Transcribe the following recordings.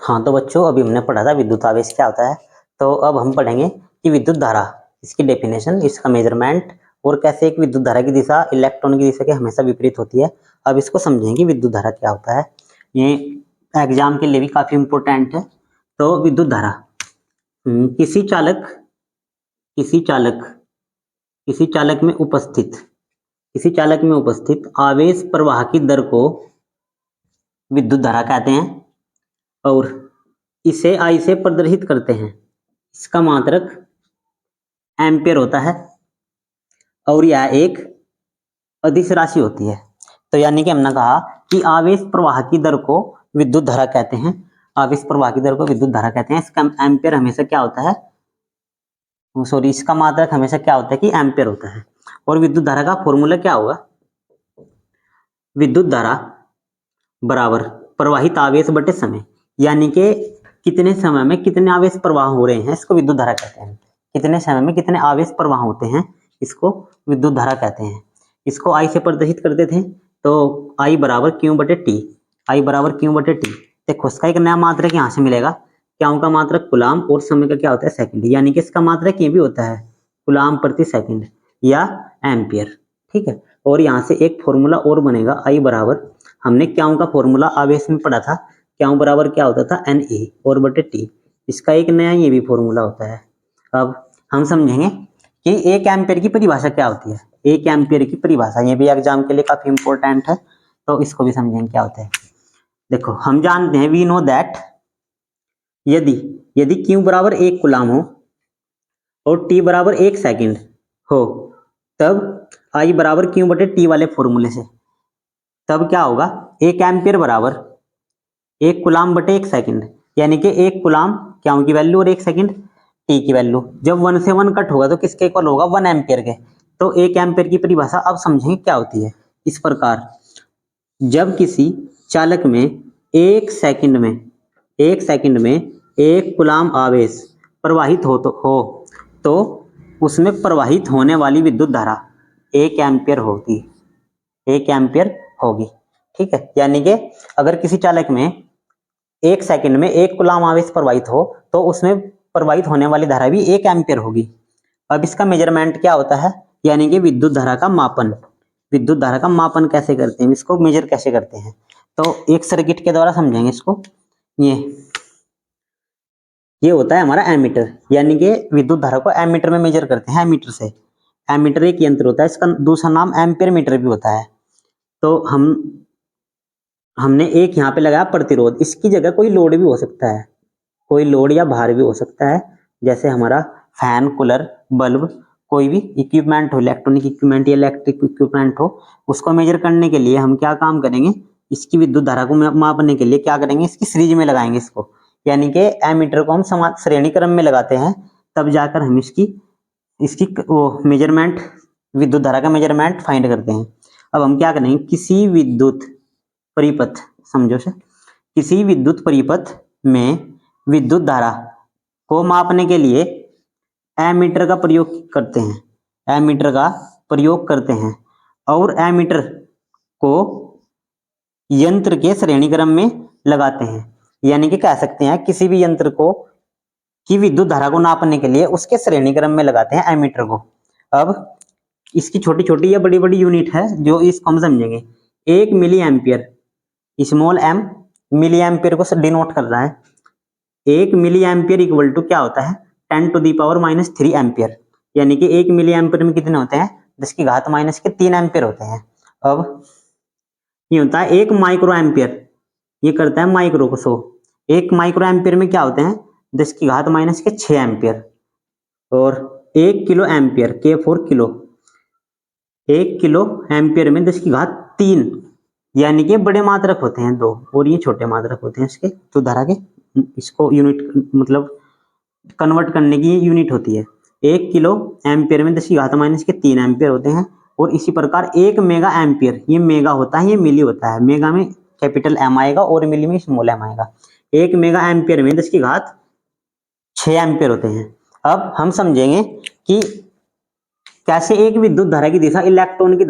हाँ तो बच्चों, अभी हमने पढ़ा था विद्युत आवेश क्या होता है। तो अब हम पढ़ेंगे कि विद्युत धारा, इसकी डेफिनेशन, इसका मेजरमेंट, और कैसे एक विद्युत धारा की दिशा इलेक्ट्रॉन की दिशा के हमेशा विपरीत होती है। अब इसको समझेंगे विद्युत धारा क्या होता है। ये एग्जाम के लिए भी काफी इंपॉर्टेंट है। तो विद्युत धारा किसी चालक किसी चालक किसी चालक में उपस्थित आवेश प्रवाह की दर को विद्युत धारा कहते हैं, और इसे आई से प्रदर्शित करते हैं। इसका मात्रक एम्पियर होता है, और यह एक अदिश राशि होती है। तो यानी कि हमने कहा कि आवेश प्रवाह की दर को विद्युत धारा कहते हैं। आवेश प्रवाह की दर को विद्युत धारा कहते हैं। इसका एम्पियर हमेशा क्या होता है, सॉरी, इसका मात्रक हमेशा क्या होता है कि एम्पियर होता है। और विद्युत धारा का फॉर्मूला क्या होगा, विद्युत धारा बराबर प्रवाहित आवेश बटे समय, यानी कि कितने समय में कितने आवेश प्रवाह हो रहे हैं, इसको विद्युत धारा कहते हैं। कितने समय में कितने आवेश प्रवाह होते हैं, इसको विद्युत धारा कहते हैं। इसको आई से प्रदर्शित करते थे, तो आई बराबर क्यू बटे टी। देखो, इसका एक नया मात्रक यहाँ से मिलेगा। क्यों का मात्रक कूलाम, और समय का क्या होता है सेकंड, यानी कि इसका मात्रक ये भी होता है कूलाम प्रति सेकंड या एम्पियर। ठीक है। और यहाँ से एक फॉर्मूला और बनेगा, आई बराबर, हमने क्यों का फॉर्मूला आवेश में पढ़ा था, क्यों बराबर क्या होता था एन ए और बटे टी। इसका एक नया ये भी फॉर्मूला होता है। अब हम समझेंगे कि एक एम्पियर की परिभाषा क्या होती है। एक एम्पियर की परिभाषा, ये भी एग्जाम के लिए काफी इंपॉर्टेंट है, तो इसको भी समझेंगे क्या होता है। देखो, हम जानते हैं, वी नो दैट, यदि क्यू बराबर 1 कूलाम हो और टी बराबर 1 सेकंड हो, तब आई बराबर क्यू बटे टी वाले फॉर्मूले से, तब क्या होगा, 1 एम्पियर बराबर 1 कूलाम बटे 1 सेकंड, यानी कि 1 कूलाम क्यू की वैल्यू और 1 सेकंड टी की वैल्यू। जब 1 से 1 कट होगा तो किसके इक्वल होगा, 1 एम्पियर के। तो 1 एम्पियर की परिभाषा अब समझेंगे क्या होती है। इस प्रकार, जब किसी चालक में 1 सेकंड में 1 कूलाम आवेश प्रवाहित हो तो उसमें प्रवाहित होने वाली विद्युत धारा 1 एम्पियर होगी। ठीक है। यानी कि अगर किसी चालक में 1 सेकंड में 1 कूलाम आवेश प्रवाहित हो तो उसमें प्रवाहित होने वाली धारा भी 1 एम्पियर होगी। अब इसका मेजरमेंट क्या होता है, यानी कि विद्युत धारा का मापन कैसे करते हैं, इसको मेजर कैसे करते हैं। तो एक सर्किट के द्वारा समझेंगे इसको। ये होता है हमारा एमीटर, यानी कि विद्युत धारा को एमीटर में मेजर करते हैं। एमीटर एक यंत्र होता है, इसका दूसरा नाम एम्पियर मीटर भी होता है। तो हमने एक यहाँ पे लगाया प्रतिरोध, इसकी जगह कोई लोड भी हो सकता है, कोई लोड या भार भी हो सकता है, जैसे हमारा फैन, कूलर, बल्ब, कोई भी इक्विपमेंट हो, इलेक्ट्रॉनिक इक्विपमेंट या इलेक्ट्रिक इक्विपमेंट हो, उसको मेजर करने के लिए हम क्या काम करेंगे, इसकी विद्युत धारा को मापने के लिए क्या करेंगे, इसकी सीरीज में लगाएंगे इसको, यानी कि एमीटर को हम श्रेणी क्रम में लगाते हैं, तब जाकर हम इसकी वो मेजरमेंट, विद्युत धारा का मेजरमेंट फाइंड करते हैं। अब हम क्या करेंगे, किसी विद्युत परिपथ, समझो से, किसी विद्युत परिपथ में विद्युत धारा को मापने के लिए एमीटर का प्रयोग करते हैं, और एमीटर को यंत्र के श्रेणी क्रम में लगाते हैं। यानी कि कह सकते हैं किसी भी यंत्र को की विद्युत धारा को नापने के लिए उसके श्रेणी क्रम में लगाते हैं एमीटर को। अब इसकी छोटी छोटी या बड़ी बड़ी यूनिट है जो इसको हम समझेंगे। 1 milli ampere, small m milli ampere को डिनोट कर रहा है। 1 मिली एम्पियर इक्वल टू क्या होता है, 10⁻³ एम्पियर, यानी कि 1 मिली एम्पियर में कितने होते हैं, 10⁻³ एम्पियर होते हैं। अब ये होता है 1 माइक्रो एम्पियर, ये करता है माइक्रो को 100। 1 माइक्रो एम्पियर में क्या होते हैं, 10⁻⁶ एम्पियर। और 1 किलो एम्पियर, के फॉर किलो, 1 किलो एम्पियर में 10⁻³ यानी कि बड़े मात्रक होते हैं 2, और ये छोटे मात्रक होते हैं इसके, तो धारा के, इसको यूनिट मतलब कन्वर्ट करने की यूनिट होती है। 1 किलो एम्पियर में 10⁻³ एम्पियर होते हैं। और इसी प्रकार 1 मेगा एम्पियर, ये मेगा होता है, ये मिली होता है, मेगा में कैपिटल एम आएगा और मिली में स्मॉल एम आएगा। 1 मेगा एम्पियर में 10⁻6 एम्पियर होते हैं। अब हम समझेंगे कि कैसे एक विद्युत धारा की दिशा इलेक्ट्रॉन की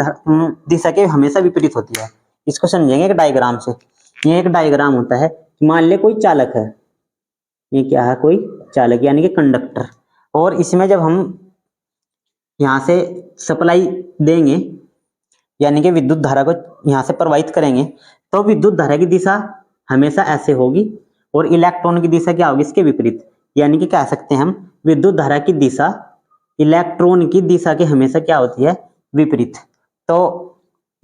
दिशा के हमेशा विपरीत होती है। इसको समझेंगे एक डायग्राम से। ये एक डायग्राम होता है, मान ले कोई चालक है, ये क्या है, कोई चालक यानी कि कंडक्टर। और इसमें जब हम यहाँ से सप्लाई देंगे यानी कि विद्युत धारा को यहाँ से प्रवाहित करेंगे, तो विद्युत धारा की दिशा हमेशा ऐसे होगी और इलेक्ट्रॉन की दिशा क्या होगी, इसके विपरीत। यानी कि कह सकते हैं हम विद्युत धारा की दिशा इलेक्ट्रॉन की दिशा के हमेशा क्या होती है, विपरीत। तो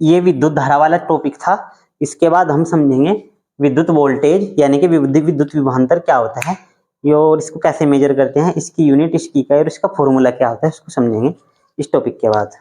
ये विद्युत धारा वाला टॉपिक था। इसके बाद हम समझेंगे विद्युत वोल्टेज यानी कि विद्युत विभवांतर क्या होता है, और इसको कैसे मेजर करते हैं, इसकी यूनिट, इसकी इकाई और इसका फॉर्मूला क्या होता है, इसको समझेंगे इस टॉपिक के बाद।